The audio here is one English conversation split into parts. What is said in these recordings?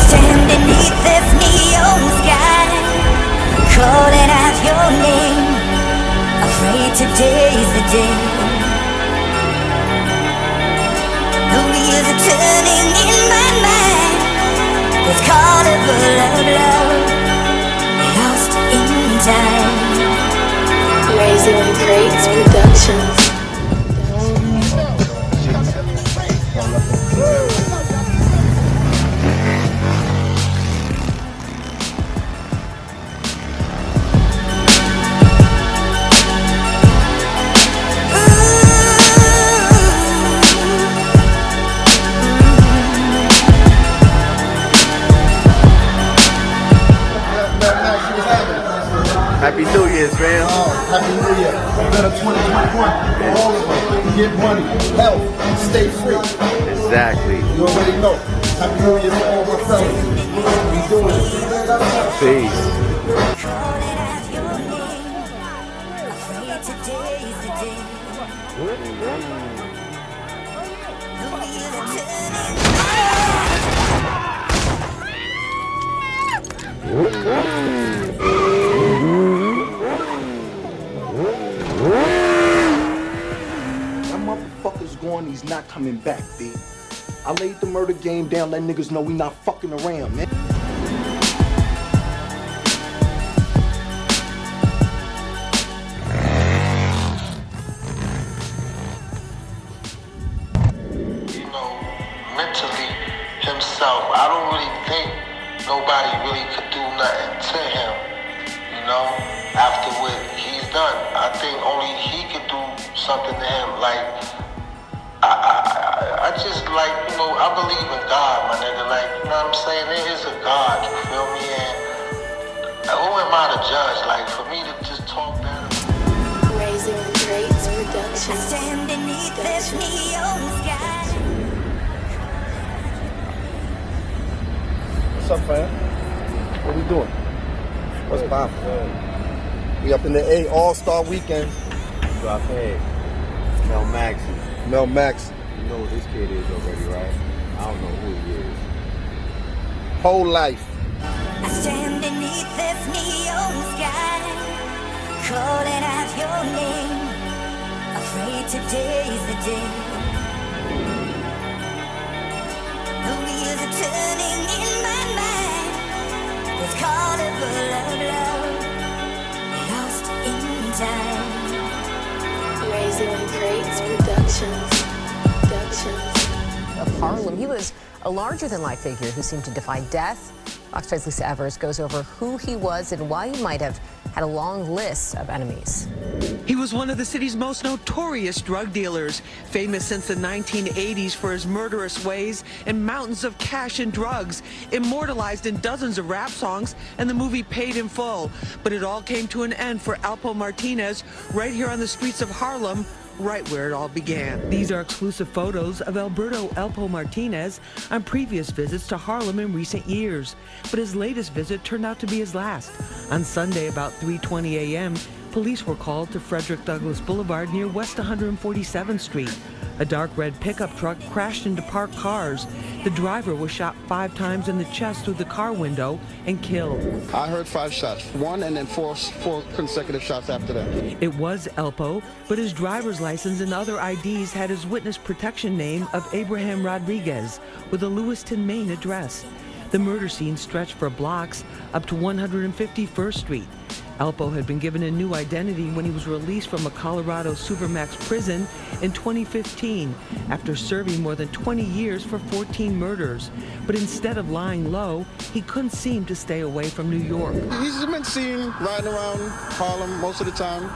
stand beneath this neon sky, calling out your name, afraid today's the day. The wheels are turning in my mind, this carnival of love, lost in time. Razingthecratez Productions. Happy New Year's, man. Happy New Year. Better 2021 for all of us. Get money, health, stay free. Exactly. You already know. Happy New Year for all my fellas. We doing it. Peace. Calling out your name, afraid today's the day. The wheels are turning. That motherfucker's going, he's not coming back, B. I laid the murder game down, let niggas know we not fucking around, man. You know, mentally himself, I don't really think nobody really could do nothing to him, you know, after what he's done. I think only he could do something to him. Like, I just like, you know, I believe in God, my nigga. Like, you know what I'm saying? There is a God, you feel me? And who am I to judge? Like, for me to just talk that. Razingthecratez I Productions. stand beneath this neon sky. What's up, fam? What we doing? What's poppin'? We up in the A All-Star Weekend. Drop head. Mel Maxey. Mel Max, You know who this kid is already, right? I don't know who he is. whole life. I stand beneath this neon sky, calling out your name, afraid today's the day. The wheels are turning in my mind, this carnival of love, lost in time. Razingthecratez Productions. Of Harlem. He was a larger-than-life figure who seemed to defy death. Fox 5's Lisa Evers goes over who he was and why he might have had a long list of enemies. He was one of the city's most notorious drug dealers, famous since the 1980s for his murderous ways and mountains of cash and drugs, immortalized in dozens of rap songs and the movie Paid in Full. But it all came to an end for Alpo Martinez right here on the streets of Harlem, right where it all began. These are exclusive photos of Alpo Martinez on previous visits to Harlem in recent years. But his latest visit turned out to be his last. On Sunday about 3:20 a.m., police were called to Frederick Douglass Boulevard near West 147th Street. A dark red pickup truck crashed into parked cars. The driver was shot 5 times in the chest through the car window and killed. I heard 5 shots, 1 and then four consecutive shots after that. It was Alpo, but his driver's license and other IDs had his witness protection name of Abraham Rodriquez with a Lewiston, Maine address. The murder scene stretched for blocks up to 151st Street. Alpo had been given a new identity when he was released from a Colorado supermax prison in 2015 after serving more than 20 years for 14 murders. But instead of lying low, he couldn't seem to stay away from New York. He's been seen riding around Harlem most of the time.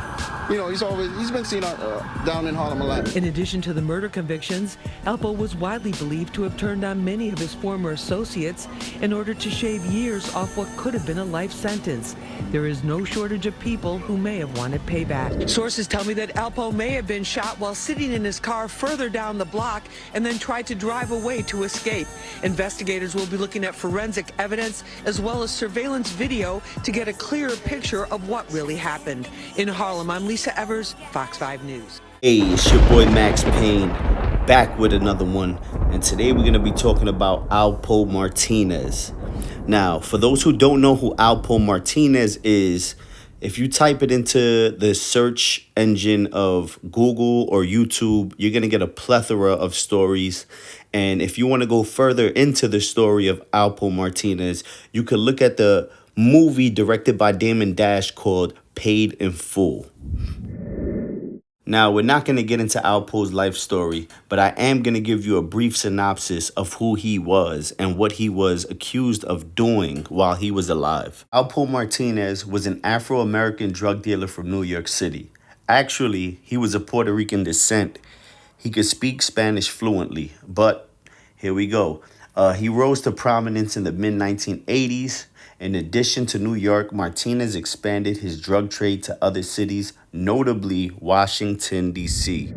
You know, he's been seen down in Harlem a lot. In addition to the murder convictions, Alpo was widely believed to have turned on many of his former associates in order to shave years off what could have been a life sentence. There is no shortage of people who may have wanted payback. Sources tell me that Alpo may have been shot while sitting in his car further down the block and then tried to drive away to escape. Investigators will be looking at forensic evidence as well as surveillance video to get a clearer picture of what really happened. In Harlem, I'm Lisa Evers, Fox 5 News. Hey, it's your boy Max Payne, back with another one, and today we're going to be talking about Alpo Martinez. Now, for those who don't know who Alpo Martinez is, if you type it into the search engine of Google or YouTube, you're going to get a plethora of stories. And if you want to go further into the story of Alpo Martinez, you could look at the movie directed by Damon Dash called Paid in Full. Now, we're not going to get into Alpo's life story, but I am going to give you a brief synopsis of who he was and what he was accused of doing while he was alive. Alpo Martinez was an Afro-American drug dealer from New York City. Actually, he was of Puerto Rican descent. He could speak Spanish fluently, but here we go. He rose to prominence in the mid-1980s. In addition to New York, Martinez expanded his drug trade to other cities, notably Washington, D.C.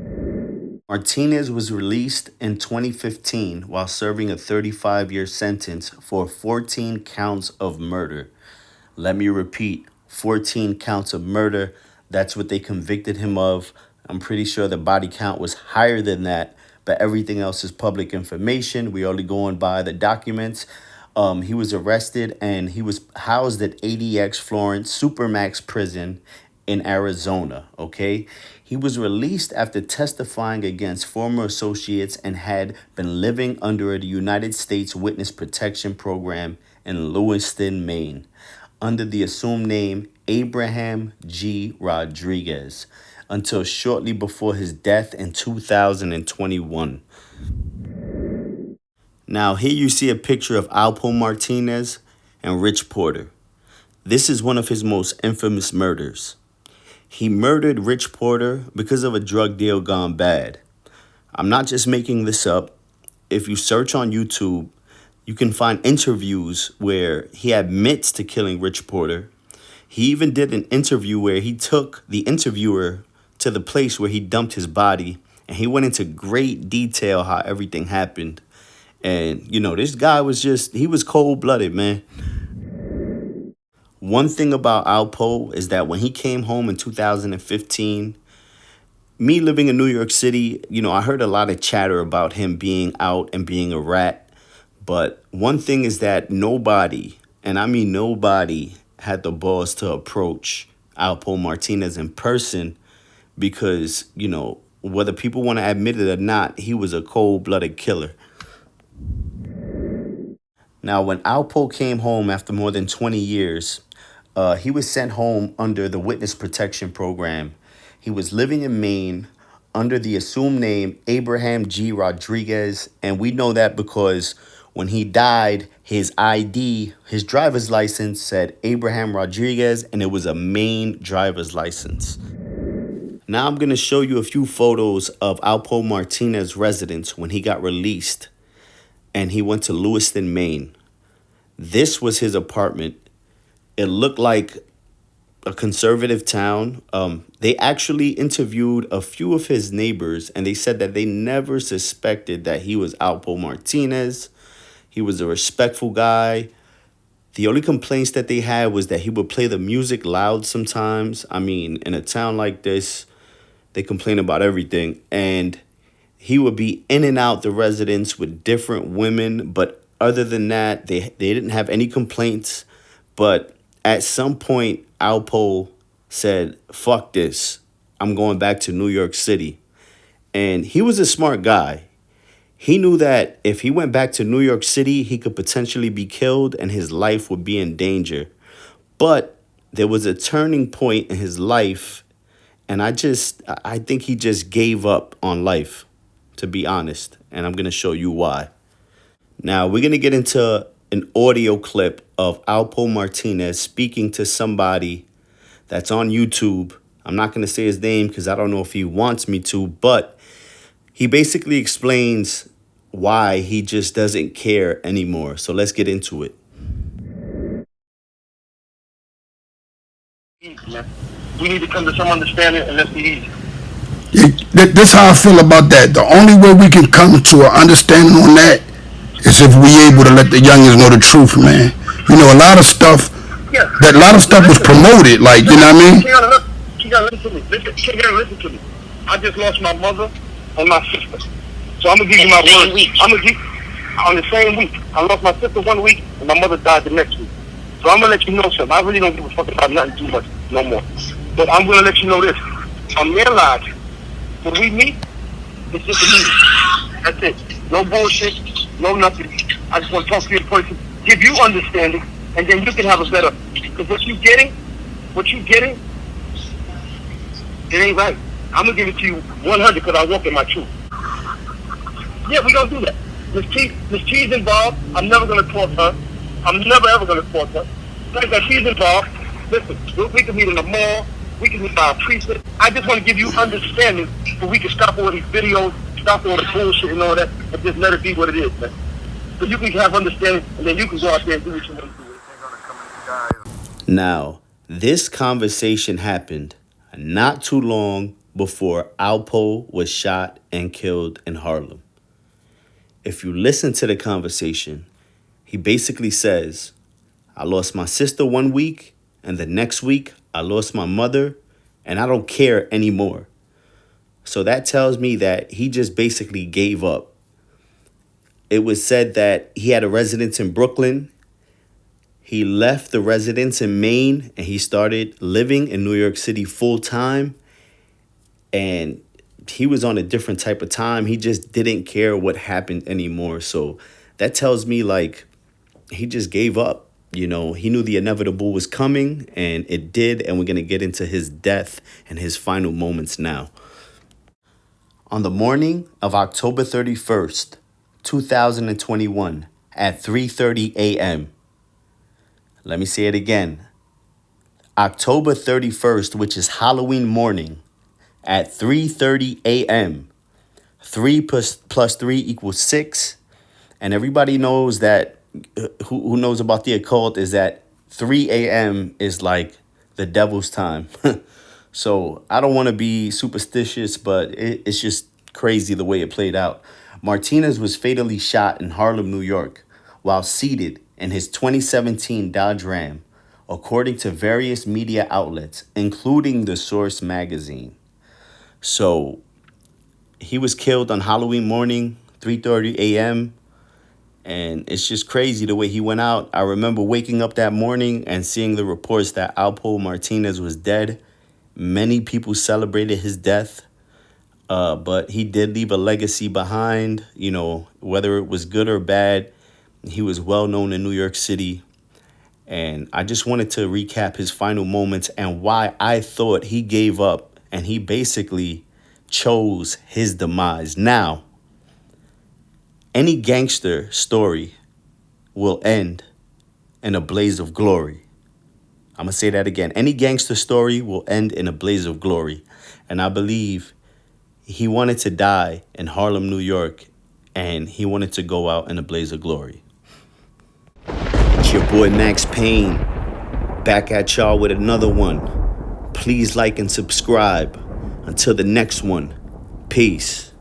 Martinez was released in 2015 while serving a 35-year sentence for 14 counts of murder. Let me repeat, 14 counts of murder. That's what they convicted him of. I'm pretty sure the body count was higher than that, but everything else is public information. We only going by the documents. He was arrested and he was housed at ADX Florence supermax prison in Arizona, okay? He was released after testifying against former associates and had been living under the United States Witness Protection Program in Lewiston, Maine, under the assumed name Abraham G. Rodriquez, until shortly before his death in 2021. Now, here you see a picture of Alpo Martinez and Rich Porter. This is one of his most infamous murders. He murdered Rich Porter because of a drug deal gone bad. I'm not just making this up. If you search on YouTube, you can find interviews where he admits to killing Rich Porter. He even did an interview where he took the interviewer to the place where he dumped his body, and he went into great detail how everything happened. And, you know, this guy was he was cold-blooded, man. One thing about Alpo is that when he came home in 2015, me living in New York City, you know, I heard a lot of chatter about him being out and being a rat. But one thing is that nobody, and I mean nobody, had the balls to approach Alpo Martinez in person because, you know, whether people want to admit it or not, he was a cold-blooded killer. Now, when Alpo came home after more than 20 years, he was sent home under the Witness Protection Program. He was living in Maine under the assumed name Abraham G. Rodriquez, and we know that because when he died, his ID, his driver's license said Abraham Rodriquez, and it was a Maine driver's license. Now I'm going to show you a few photos of Alpo Martinez's residence when he got released and he went to Lewiston, Maine. This was his apartment. It looked like a conservative town. They actually interviewed a few of his neighbors, and they said that they never suspected that he was Alpo Martinez. He was a respectful guy. The only complaints that they had was that he would play the music loud sometimes. I mean, in a town like this, they complain about everything. And he would be in and out the residence with different women. But other than that, they didn't have any complaints. But at some point, Alpo said, fuck this. I'm going back to New York City. And he was a smart guy. He knew that if he went back to New York City, he could potentially be killed and his life would be in danger. But there was a turning point in his life, and I think he just gave up on life, to be honest. And I'm going to show you why. Now, we're going to get into an audio clip of Alpo Martinez speaking to somebody that's on YouTube. I'm not going to say his name because I don't know if he wants me to, but he basically explains why he just doesn't care anymore. So let's get into it. We need to come to some understanding, and let's be easy. That's how I feel about that. The only way we can come to an understanding on that is if we able to let the youngins know the truth, man. You know, a lot of stuff was promoted, like, you know what I mean? You gotta listen to me. Listen to me. I just lost my mother and my sister. So I'm gonna give you my word. on the same week. I lost my sister 1 week, and my mother died the next week. So I'm gonna let you know something. I really don't give a fuck about nothing too much no more. But I'm gonna let you know this. I'm their lives. When we meet, it's just a meeting. That's it. No bullshit, no nothing. I just want to talk to you in person, give you understanding, and then you can have a better. Because what you getting, it ain't right. I'm gonna give it to you 100 because I walk in my truth. Yeah, we gonna do that. Miss T's involved. I'm never gonna talk her. I'm never ever gonna talk her. Like that, she's involved. Listen, we can meet in the mall. We can meet by a precinct. I just want to give you understanding so we can stop all these videos, stop all the bullshit and all that, and just let it be what it is, man. So you can have understanding, and then you can go out there and do what you want to do. Now, this conversation happened not too long before Alpo was shot and killed in Harlem. If you listen to the conversation, he basically says, I lost my sister 1 week, and the next week I lost my mother, and I don't care anymore. So that tells me that he just basically gave up. It was said that he had a residence in Brooklyn. He left the residence in Maine, and he started living in New York City full time. And he was on a different type of time. He just didn't care what happened anymore. So that tells me, like, he just gave up. You know, he knew the inevitable was coming, and it did. And we're going to get into his death and his final moments now. On the morning of October 31st, 2021, at 3:30 a.m., let me say it again. October 31st, which is Halloween morning, at 3:30 a.m., 3 plus 3 equals 6. And everybody knows that, who knows about the occult, is that 3 a.m. is like the devil's time. So I don't want to be superstitious, but it's just crazy the way it played out. Martinez was fatally shot in Harlem, New York, while seated in his 2017 Dodge Ram, according to various media outlets, including The Source magazine. So he was killed on Halloween morning, 3:30 a.m., and it's just crazy the way he went out. I remember waking up that morning and seeing the reports that Alpo Martinez was dead. Many people celebrated his death, but he did leave a legacy behind, you know, whether it was good or bad. He was well known in New York City. And I just wanted to recap his final moments and why I thought he gave up and he basically chose his demise. Now, any gangster story will end in a blaze of glory. I'm going to say that again. Any gangster story will end in a blaze of glory. And I believe he wanted to die in Harlem, New York, and he wanted to go out in a blaze of glory. It's your boy Max Payne, back at y'all with another one. Please like and subscribe. Until the next one, peace.